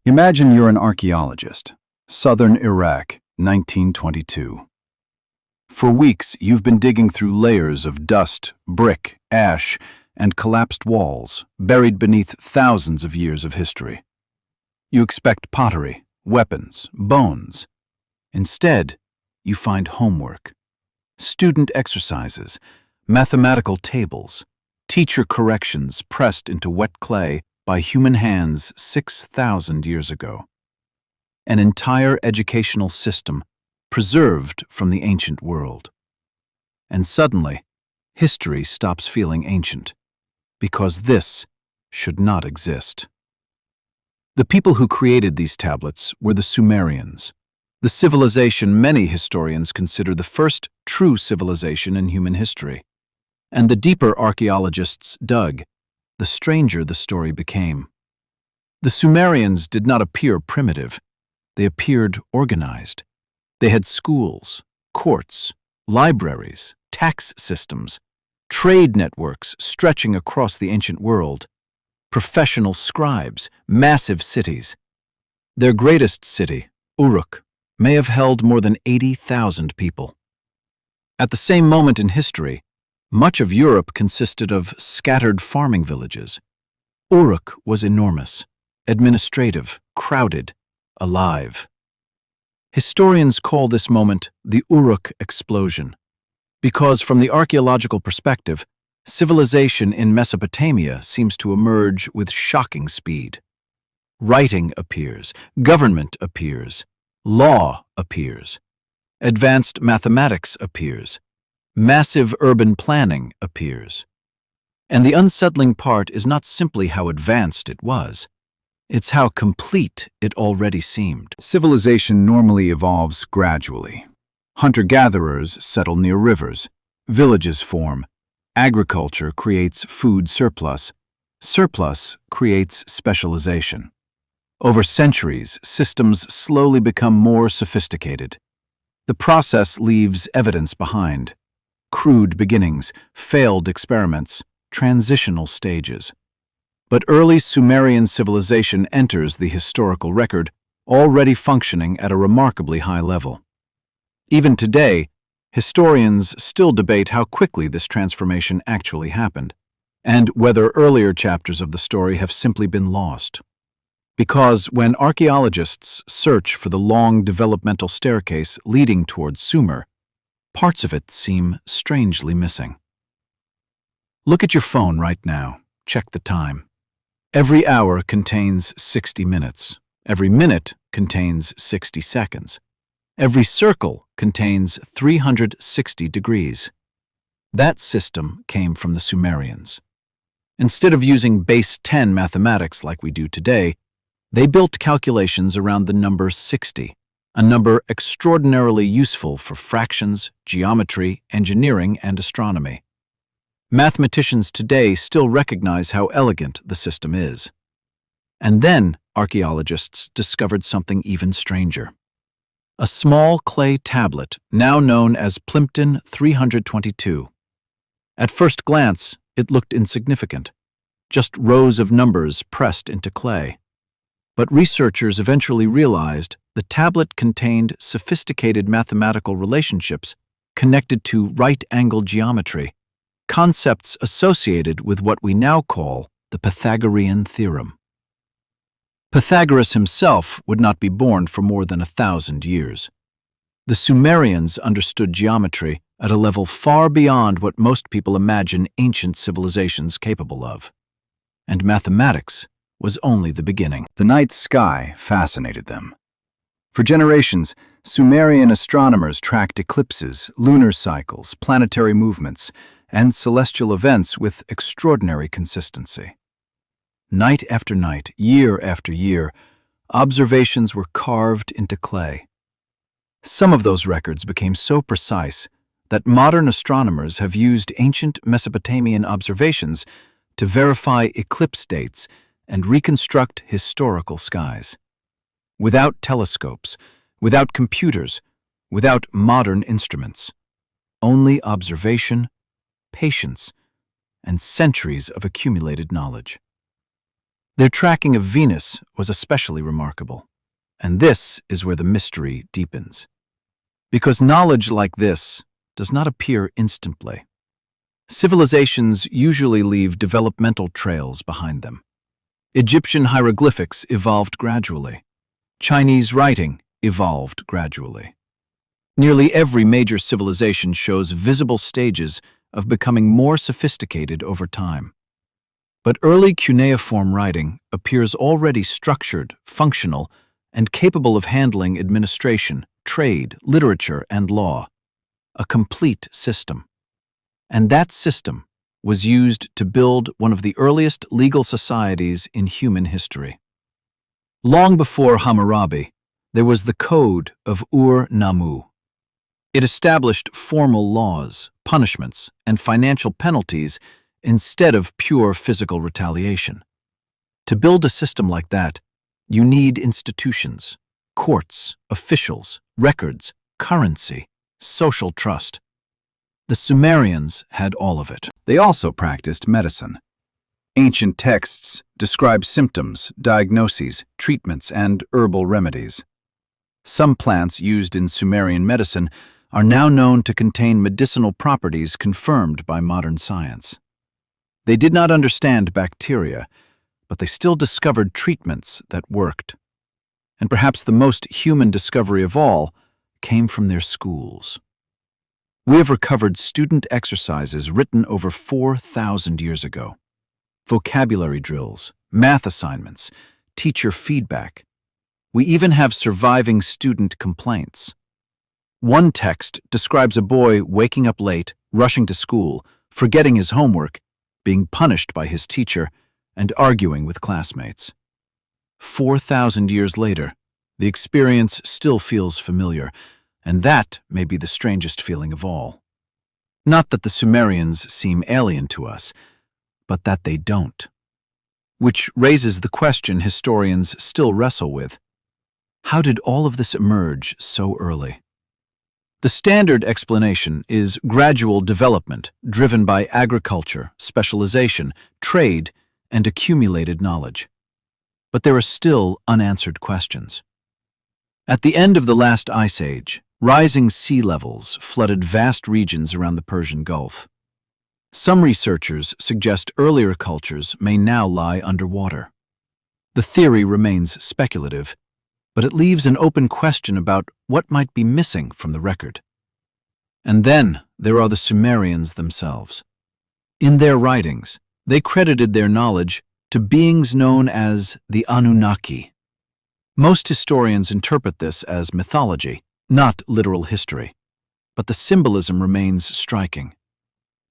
Imagine you're an archaeologist. Southern Iraq, 1922. For weeks, you've been digging through layers of dust, brick, ash, and collapsed walls, buried beneath thousands of years of history. You expect pottery, weapons, bones. Instead, you find homework. Student exercises, mathematical tables, teacher corrections pressed into wet clay by human hands 6,000 years ago. An entire educational system preserved from the ancient world. And suddenly, history stops feeling ancient, because this should not exist. The people who created these tablets were the Sumerians, the civilization many historians consider the first true civilization in human history. And the deeper archaeologists dug, the stranger the story became. The Sumerians did not appear primitive. They appeared organized. They had schools, courts, libraries, tax systems, trade networks stretching across the ancient world, professional scribes, massive cities. Their greatest city, Uruk, may have held more than 80,000 people. At the same moment in history, much of Europe consisted of scattered farming villages. Uruk was enormous, administrative, crowded, alive. Historians call this moment the Uruk explosion, because from the archaeological perspective, civilization in Mesopotamia seems to emerge with shocking speed. Writing appears, government appears, law appears, advanced mathematics appears, massive urban planning appears. And the unsettling part is not simply how advanced it was, it's how complete it already seemed. Civilization normally evolves gradually. Hunter-gatherers settle near rivers, villages form, agriculture creates food surplus, surplus creates specialization. Over centuries, systems slowly become more sophisticated. The process leaves evidence behind. Crude beginnings, failed experiments, transitional stages. But early Sumerian civilization enters the historical record, already functioning at a remarkably high level. Even today, historians still debate how quickly this transformation actually happened, and whether earlier chapters of the story have simply been lost. Because when archaeologists search for the long developmental staircase leading towards Sumer, parts of it seem strangely missing. Look at your phone right now. Check the time. Every hour contains 60 minutes. Every minute contains 60 seconds. Every circle contains 360 degrees. That system came from the Sumerians. Instead of using base 10 mathematics like we do today, they built calculations around the number 60, a number extraordinarily useful for fractions, geometry, engineering, and astronomy. Mathematicians today still recognize how elegant the system is. And then archaeologists discovered something even stranger. A small clay tablet, now known as Plimpton 322. At first glance, it looked insignificant, just rows of numbers pressed into clay. But researchers eventually realized the tablet contained sophisticated mathematical relationships connected to right-angle geometry, concepts associated with what we now call the Pythagorean theorem. Pythagoras himself would not be born for more than 1,000 years. The Sumerians understood geometry at a level far beyond what most people imagine ancient civilizations capable of. And mathematics was only the beginning. The night sky fascinated them. For generations, Sumerian astronomers tracked eclipses, lunar cycles, planetary movements, and celestial events with extraordinary consistency. Night after night, year after year, observations were carved into clay. Some of those records became so precise that modern astronomers have used ancient Mesopotamian observations to verify eclipse dates and reconstruct historical skies. Without telescopes, without computers, without modern instruments, only observation, patience, and centuries of accumulated knowledge. Their tracking of Venus was especially remarkable, and this is where the mystery deepens. Because knowledge like this does not appear instantly. Civilizations usually leave developmental trails behind them. Egyptian hieroglyphics evolved gradually. Chinese writing evolved gradually. Nearly every major civilization shows visible stages of becoming more sophisticated over time. But early cuneiform writing appears already structured, functional, and capable of handling administration, trade, literature, and law. A complete system. And that system was used to build one of the earliest legal societies in human history. Long before Hammurabi, there was the Code of Ur-Nammu. It established formal laws, punishments, and financial penalties instead of pure physical retaliation. To build a system like that, you need institutions, courts, officials, records, currency, social trust. The Sumerians had all of it. They also practiced medicine. Ancient texts describe symptoms, diagnoses, treatments, and herbal remedies. Some plants used in Sumerian medicine are now known to contain medicinal properties confirmed by modern science. They did not understand bacteria, but they still discovered treatments that worked. And perhaps the most human discovery of all came from their schools. We have recovered student exercises written over 4,000 years ago. Vocabulary drills, math assignments, teacher feedback. We even have surviving student complaints. One text describes a boy waking up late, rushing to school, forgetting his homework, being punished by his teacher, and arguing with classmates. 4,000 years later, the experience still feels familiar, and that may be the strangest feeling of all. Not that the Sumerians seem alien to us, but that they don't. Which raises the question historians still wrestle with. How did all of this emerge so early? The standard explanation is gradual development driven by agriculture, specialization, trade, and accumulated knowledge. But there are still unanswered questions. At the end of the last ice age, rising sea levels flooded vast regions around the Persian Gulf. Some researchers suggest earlier cultures may now lie underwater. The theory remains speculative, but it leaves an open question about what might be missing from the record. And then there are the Sumerians themselves. In their writings, they credited their knowledge to beings known as the Anunnaki. Most historians interpret this as mythology, not literal history, but the symbolism remains striking.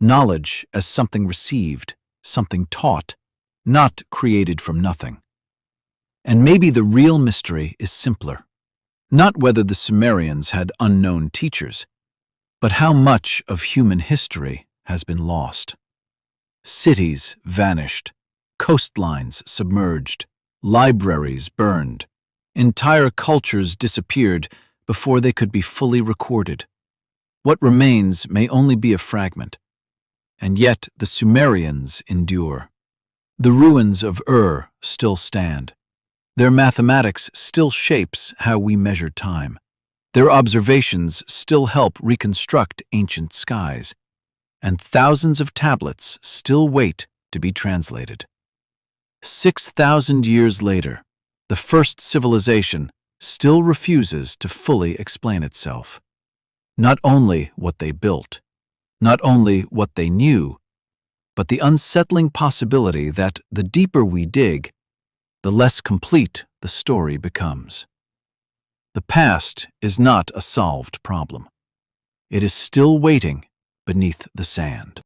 Knowledge as something received, something taught, not created from nothing. And maybe the real mystery is simpler. Not whether the Sumerians had unknown teachers, but how much of human history has been lost. Cities vanished, coastlines submerged, libraries burned, entire cultures disappeared before they could be fully recorded. What remains may only be a fragment, and yet the Sumerians endure. The ruins of Ur still stand. Their mathematics still shapes how we measure time. Their observations still help reconstruct ancient skies, and thousands of tablets still wait to be translated. 6,000 years later, the first civilization still refuses to fully explain itself. Not only what they built, not only what they knew, but the unsettling possibility that the deeper we dig, the less complete the story becomes. The past is not a solved problem. It is still waiting beneath the sand.